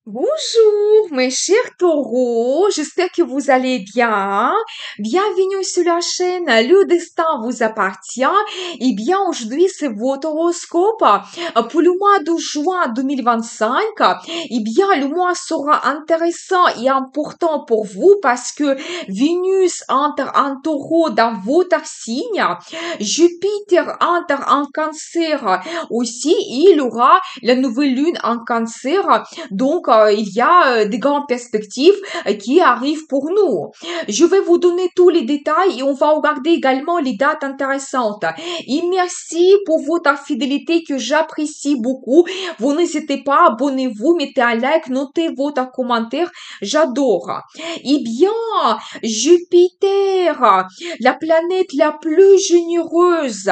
Bonjour, mes chers taureaux, j'espère que vous allez bien. Bienvenue sur la chaîne Le Destin vous appartient. Eh bien, aujourd'hui, c'est votre horoscope pour le mois de juin 2025. Eh bien, le mois sera intéressant et important pour vous parce que Vénus entre en taureau dans votre signe, Jupiter entre en cancer aussi, et il aura la nouvelle lune en cancer. Donc, il y a des grandes perspectives qui arrivent pour nous. Je vais vous donner tous les détails et on va regarder également les dates intéressantes. Et merci pour votre fidélité que j'apprécie beaucoup. Vous n'hésitez pas, abonnez-vous, mettez un like, notez votre commentaire. J'adore. Eh bien, Jupiter, la planète la plus généreuse,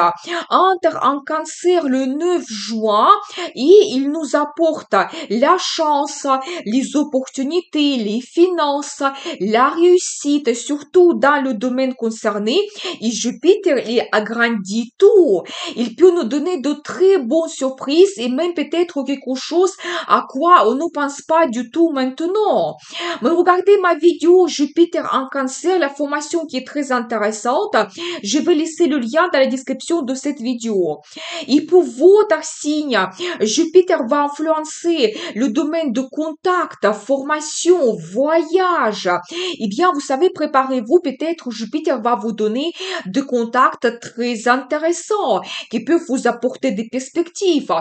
entre en cancer le 9 juin et il nous apporte la chance, les opportunités, les finances, la réussite, surtout dans le domaine concerné. Et Jupiter, il agrandit tout. Il peut nous donner de très bonnes surprises et même peut-être quelque chose à quoi on ne pense pas du tout maintenant. Mais regardez ma vidéo Jupiter en cancer, la formation qui est très intéressante. Je vais laisser le lien dans la description de cette vidéo. Et pour votre signe, Jupiter va influencer le domaine de contact, formation, voyage. Eh bien, vous savez, préparez-vous, peut-être Jupiter va vous donner des contacts très intéressants qui peuvent vous apporter des perspectives.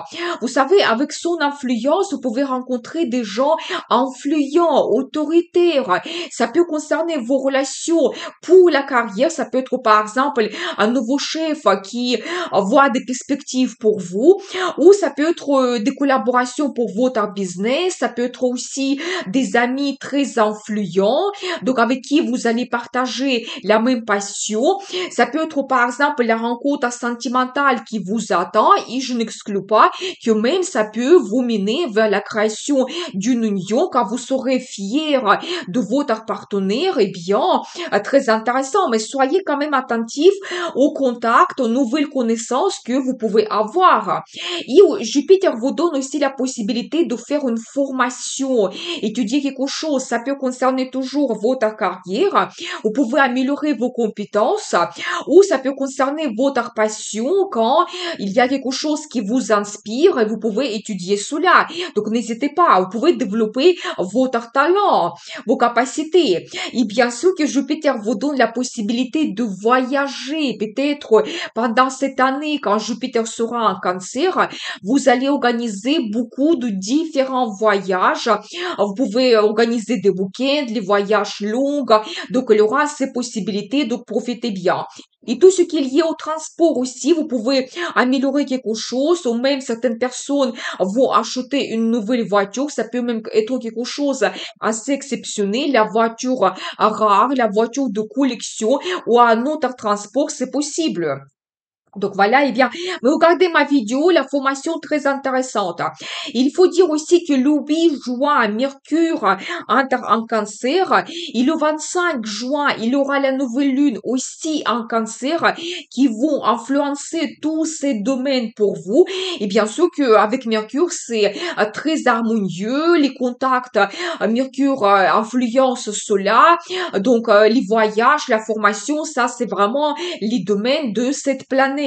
Vous savez, avec son influence, vous pouvez rencontrer des gens influents, autoritaires. Ça peut concerner vos relations pour la carrière. Ça peut être, par exemple, un nouveau chef qui voit des perspectives pour vous, ou ça peut être des collaborations pour votre business, ça peut être aussi des amis très influents, donc avec qui vous allez partager la même passion. Ça peut être par exemple la rencontre sentimentale qui vous attend et je n'exclus pas que même ça peut vous mener vers la création d'une union quand vous serez fier de votre partenaire. Eh bien, très intéressant, mais soyez quand même attentifs aux contacts, aux nouvelles connaissances que vous pouvez avoir. Et Jupiter vous donne aussi la possibilité de faire une formation, étudier quelque chose. Ça peut concerner toujours votre carrière. Vous pouvez améliorer vos compétences ou ça peut concerner votre passion quand il y a quelque chose qui vous inspire et vous pouvez étudier cela. Donc n'hésitez pas, vous pouvez développer votre talent, vos capacités. Et bien sûr que Jupiter vous donne la possibilité de voyager. Peut-être pendant cette année, quand Jupiter sera en cancer, vous allez organiser beaucoup de différents voyages. Vous pouvez organiser des week-ends, les voyages longs. Donc, il y aura ces possibilités de profiter bien. Et tout ce qui est lié au transport aussi, vous pouvez améliorer quelque chose, ou même certaines personnes vont acheter une nouvelle voiture. Ça peut même être quelque chose assez exceptionnel, la voiture rare, la voiture de collection ou un autre transport, c'est possible. Donc voilà, eh bien, regardez ma vidéo, la formation très intéressante. Il faut dire aussi que le 8 juin, Mercure entre en cancer et le 25 juin, il aura la nouvelle lune aussi en cancer qui vont influencer tous ces domaines pour vous. Et bien sûr qu'avec Mercure, c'est très harmonieux, les contacts, Mercure influence cela, donc les voyages, la formation, ça c'est vraiment les domaines de cette planète.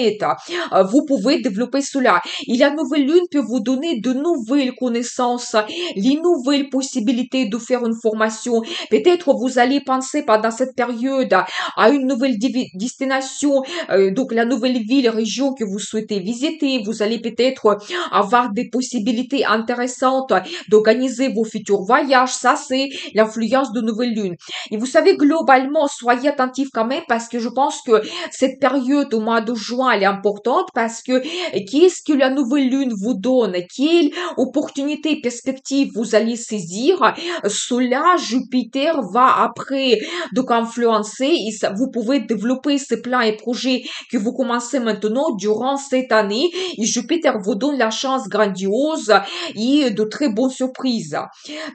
Vous pouvez développer cela. Et la nouvelle lune peut vous donner de nouvelles connaissances, les nouvelles possibilités de faire une formation. Peut-être vous allez penser pendant cette période à une nouvelle destination, donc la nouvelle ville, région que vous souhaitez visiter. Vous allez peut-être avoir des possibilités intéressantes d'organiser vos futurs voyages. Ça, c'est l'influence de nouvelle lune. Et vous savez, globalement, soyez attentifs quand même parce que je pense que cette période au mois de juin, elle est importante parce que qu'est-ce que la nouvelle lune vous donne? Quelle opportunité, perspective vous allez saisir? Cela, Jupiter va après donc influencer et ça, vous pouvez développer ces plans et projets que vous commencez maintenant durant cette année et Jupiter vous donne la chance grandiose et de très bonnes surprises.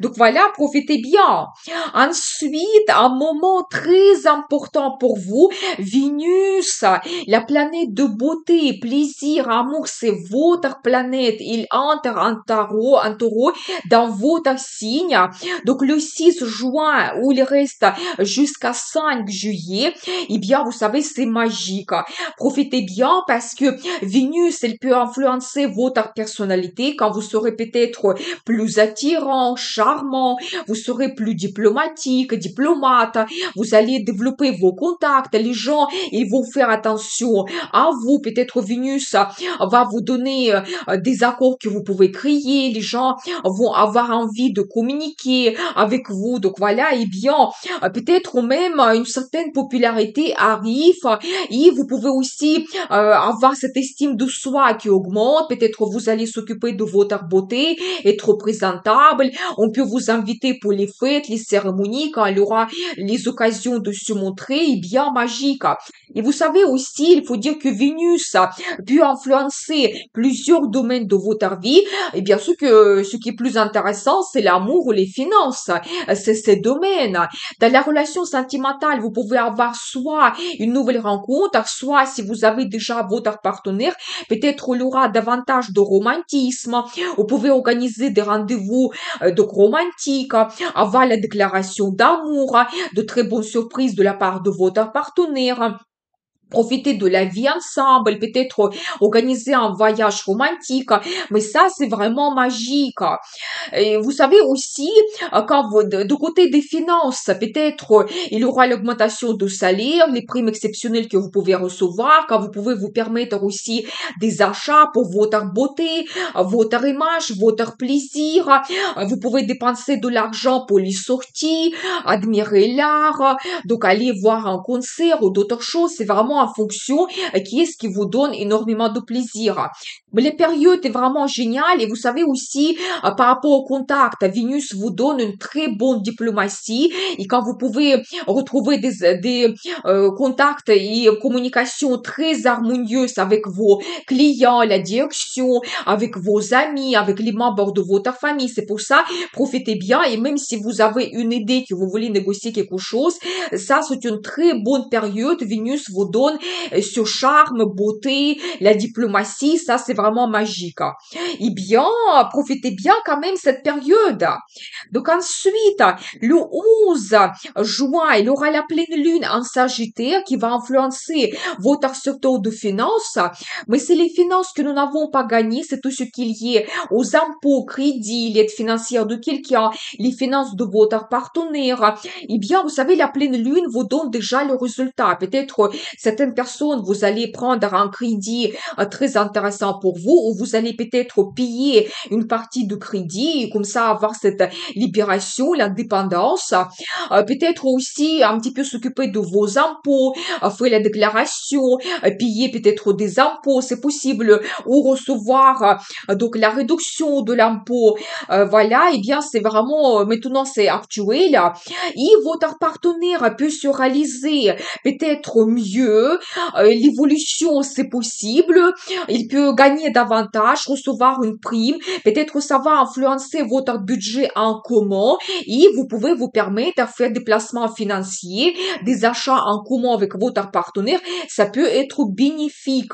Donc voilà, profitez bien. Ensuite, un moment très important pour vous, Vénus, la planète de beauté, plaisir, amour, c'est votre planète. Il entre en taureau dans votre signe. Donc le 6 juin, où il reste jusqu'à 5 juillet, eh bien, vous savez, c'est magique. Profitez bien parce que Vénus, elle peut influencer votre personnalité quand vous serez peut-être plus attirant, charmant, vous serez plus diplomatique, diplomate, vous allez développer vos contacts, les gens, ils vont faire attention à vous, peut-être Vénus va vous donner des accords que vous pouvez créer, les gens vont avoir envie de communiquer avec vous, donc voilà, et bien, peut-être même une certaine popularité arrive et vous pouvez aussi avoir cette estime de soi qui augmente, peut-être vous allez s'occuper de votre beauté, être présentable, on peut vous inviter pour les fêtes, les cérémonies, quand il y aura les occasions de se montrer, bien magique. Et vous savez aussi, il faut dire que Vénus peut influencer plusieurs domaines de votre vie. Et bien sûr que ce qui est plus intéressant, c'est l'amour ou les finances. C'est ces domaines. Dans la relation sentimentale, vous pouvez avoir soit une nouvelle rencontre, soit si vous avez déjà votre partenaire, peut-être il y aura davantage de romantisme. Vous pouvez organiser des rendez-vous donc romantiques, avoir la déclaration d'amour, de très bonnes surprises de la part de votre partenaire. Profiter de la vie ensemble, peut-être organiser un voyage romantique, mais ça, c'est vraiment magique. Et vous savez aussi, quand vous, de côté des finances, peut-être il y aura l'augmentation de salaire, les primes exceptionnelles que vous pouvez recevoir, quand vous pouvez vous permettre aussi des achats pour votre beauté, votre image, votre plaisir. Vous pouvez dépenser de l'argent pour les sorties, admirer l'art, donc aller voir un concert ou d'autres choses. C'est vraiment en fonction qui est-ce qui vous donne énormément de plaisir. Mais les périodes est vraiment géniales et vous savez aussi par rapport au contact, Vénus vous donne une très bonne diplomatie et quand vous pouvez retrouver des contacts et communications très harmonieuses avec vos clients, la direction, avec vos amis, avec les membres de votre famille, c'est pour ça, profitez bien et même si vous avez une idée que vous voulez négocier quelque chose, ça c'est une très bonne période. Vénus vous donne ce charme, beauté, la diplomatie, ça c'est vraiment magique. Eh bien, profitez bien quand même cette période. Donc ensuite, le 11 juin, il y aura la pleine lune en Sagittaire qui va influencer votre secteur de finances. Mais c'est les finances que nous n'avons pas gagnées, c'est tout ce qui est lié aux impôts, crédits, l'aide financière de quelqu'un, les finances de votre partenaire. Eh bien, vous savez, la pleine lune vous donne déjà le résultat. Peut-être certaines personnes, vous allez prendre un crédit très intéressant pour vous, ou vous allez peut-être payer une partie de crédit, et comme ça avoir cette libération, l'indépendance. Peut-être aussi un petit peu s'occuper de vos impôts, faire la déclaration, payer peut-être des impôts, c'est possible, ou recevoir donc la réduction de l'impôt. Voilà, et bien c'est vraiment maintenant c'est actuel. Et votre partenaire peut se réaliser peut-être mieux. L'évolution c'est possible. Il peut gagner davantage, recevoir une prime. Peut-être ça va influencer votre budget en commun et vous pouvez vous permettre de faire des placements financiers, des achats en commun avec votre partenaire. Ça peut être bénéfique.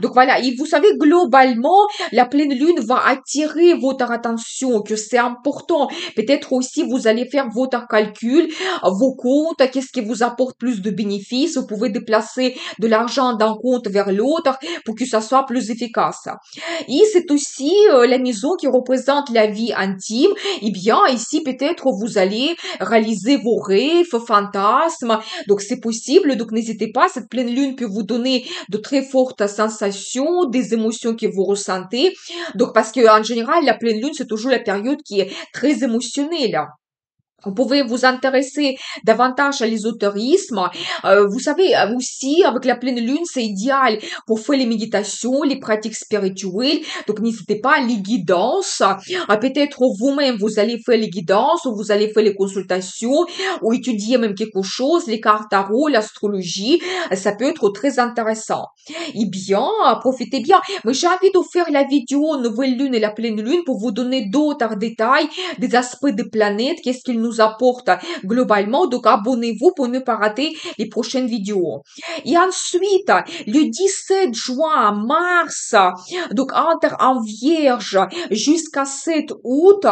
Donc voilà, et vous savez, globalement, la pleine lune va attirer votre attention, que c'est important. Peut-être aussi, vous allez faire votre calcul, vos comptes, qu'est-ce qui vous apporte plus de bénéfices. Vous pouvez déplacer de l'argent d'un compte vers l'autre pour que ça soit plus efficace. Et c'est aussi la maison qui représente la vie intime. Eh bien, ici, peut-être vous allez réaliser vos rêves, fantasmes. Donc, c'est possible. Donc, n'hésitez pas. Cette pleine lune peut vous donner de très fortes sensations, des émotions que vous ressentez. Donc, parce que en général, la pleine lune, c'est toujours la période qui est très émotionnelle. Vous pouvez vous intéresser davantage à l'ésotérisme. Vous savez, aussi, avec la pleine lune, c'est idéal pour faire les méditations, les pratiques spirituelles. Donc, n'hésitez pas, les guidances. Peut-être vous-même, vous allez faire les guidances, ou vous allez faire les consultations, ou étudier même quelque chose, les cartes tarot, l'astrologie. Ça peut être très intéressant. Eh bien, profitez bien. Mais j'ai envie de faire la vidéo Nouvelle Lune et la pleine lune pour vous donner d'autres détails, des aspects des planètes, qu'est-ce qu'ils nous nous apporte globalement. Donc, abonnez-vous pour ne pas rater les prochaines vidéos. Et ensuite, le 17 juin, Mars, donc entre en Vierge jusqu'à 7 août.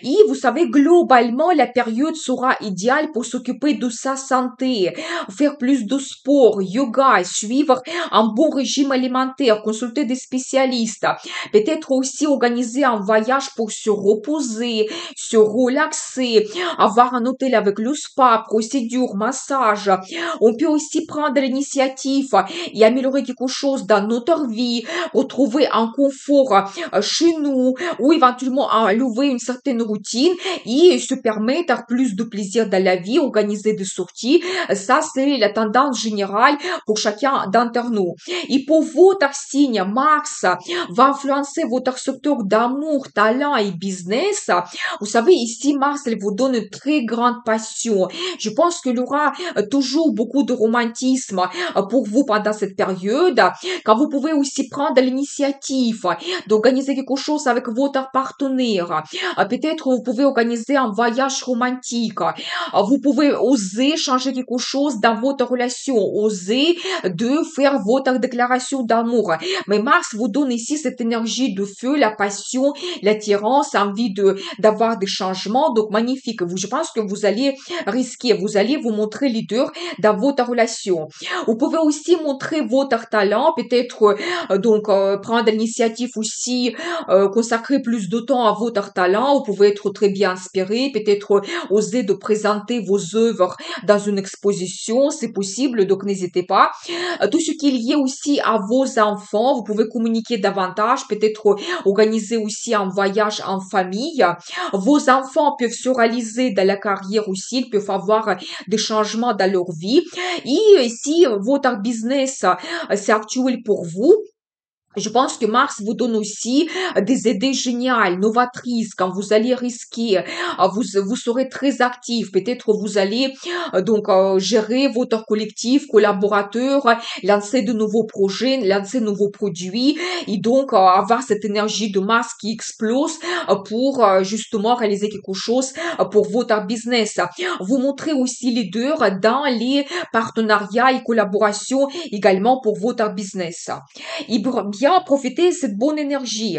Et vous savez, globalement, la période sera idéale pour s'occuper de sa santé, faire plus de sport, yoga, suivre un bon régime alimentaire, consulter des spécialistes, peut-être aussi organiser un voyage pour se reposer, se relaxer, avoir un hôtel avec le spa, procédure, massage. On peut aussi prendre l'initiative et améliorer quelque chose dans notre vie, retrouver un confort chez nous ou éventuellement enlever une certaine routine et se permettre plus de plaisir dans la vie, organiser des sorties. Ça, c'est la tendance générale pour chacun d'entre nous. Et pour votre signe, Mars va influencer votre secteur d'amour, talent et business. Vous savez, ici, Mars, elle vous donne une très grande passion. Je pense qu'il y aura toujours beaucoup de romantisme pour vous pendant cette période, quand vous pouvez aussi prendre l'initiative d'organiser quelque chose avec votre partenaire. Peut-être vous pouvez organiser un voyage romantique. Vous pouvez oser changer quelque chose dans votre relation, oser de faire votre déclaration d'amour. Mais Mars vous donne ici cette énergie de feu, la passion, l'attirance, envie d'avoir des changements. Donc magnifique. Je pense que vous allez risquer, vous allez vous montrer leader dans votre relation. Vous pouvez aussi montrer votre talent, peut-être prendre l'initiative aussi, consacrer plus de temps à votre talent. Vous pouvez être très bien inspiré, peut-être oser de présenter vos œuvres dans une exposition, c'est possible, donc n'hésitez pas. Tout ce qui est lié aussi à vos enfants, vous pouvez communiquer davantage, peut-être organiser aussi un voyage en famille. Vos enfants peuvent se réaliser dans la carrière aussi, ils peuvent avoir des changements dans leur vie. Et si votre business, c'est actuel pour vous, je pense que Mars vous donne aussi des idées géniales, novatrices, quand vous allez risquer, vous serez très actif. Peut-être vous allez gérer votre collectif, collaborateurs, lancer de nouveaux projets, lancer de nouveaux produits et donc avoir cette énergie de Mars qui explose pour justement réaliser quelque chose pour votre business. Vous montrez aussi leader dans les partenariats et collaborations également pour votre business. Et bien profiter de cette bonne énergie.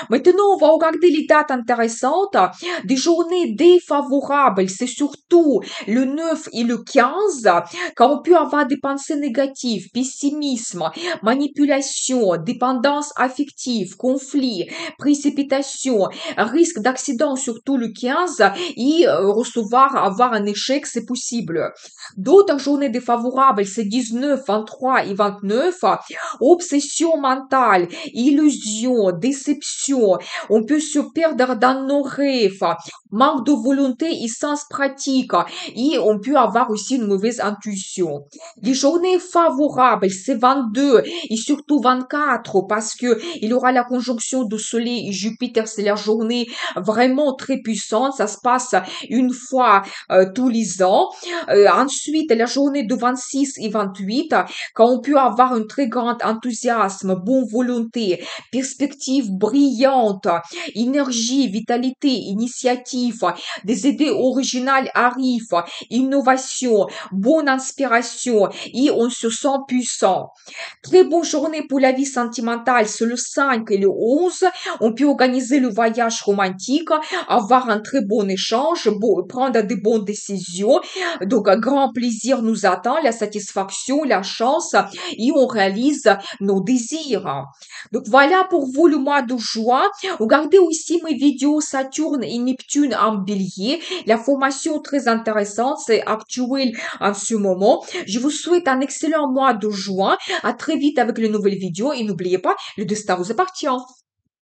Maintenant, on va regarder les dates intéressantes. Des journées défavorables, c'est surtout le 9 et le 15, quand on peut avoir des pensées négatives, pessimisme, manipulation, dépendance affective, conflit, précipitation, risque d'accident, surtout le 15, et avoir un échec, c'est possible. D'autres journées défavorables, c'est 19, 23 et 29, obsession mentale, illusion, déception, on peut se perdre dans nos rêves, manque de volonté et sens pratique, et on peut avoir aussi une mauvaise intuition. Les journées favorables, c'est 22 et surtout 24 parce que il y aura la conjonction de Soleil et Jupiter, c'est la journée vraiment très puissante, ça se passe une fois tous les ans. Ensuite, la journée de 26 et 28, quand on peut avoir un très grand enthousiasme, bonne volonté, perspective brillante, énergie, vitalité, initiative, des idées originales arrivent, innovation, bonne inspiration et on se sent puissant. Très bonne journée pour la vie sentimentale, c'est le 5 et le 11. On peut organiser le voyage romantique, avoir un très bon échange, prendre des bonnes décisions. Donc, un grand plaisir nous attend, la satisfaction, la chance et on réalise nos désirs. Donc, voilà pour vous le mois de juin. Regardez aussi mes vidéos Saturne et Neptune en bélier. La formation très intéressante, c'est actuel en ce moment. Je vous souhaite un excellent mois de juin. À très vite avec les nouvelles vidéos et n'oubliez pas, le destin vous appartient.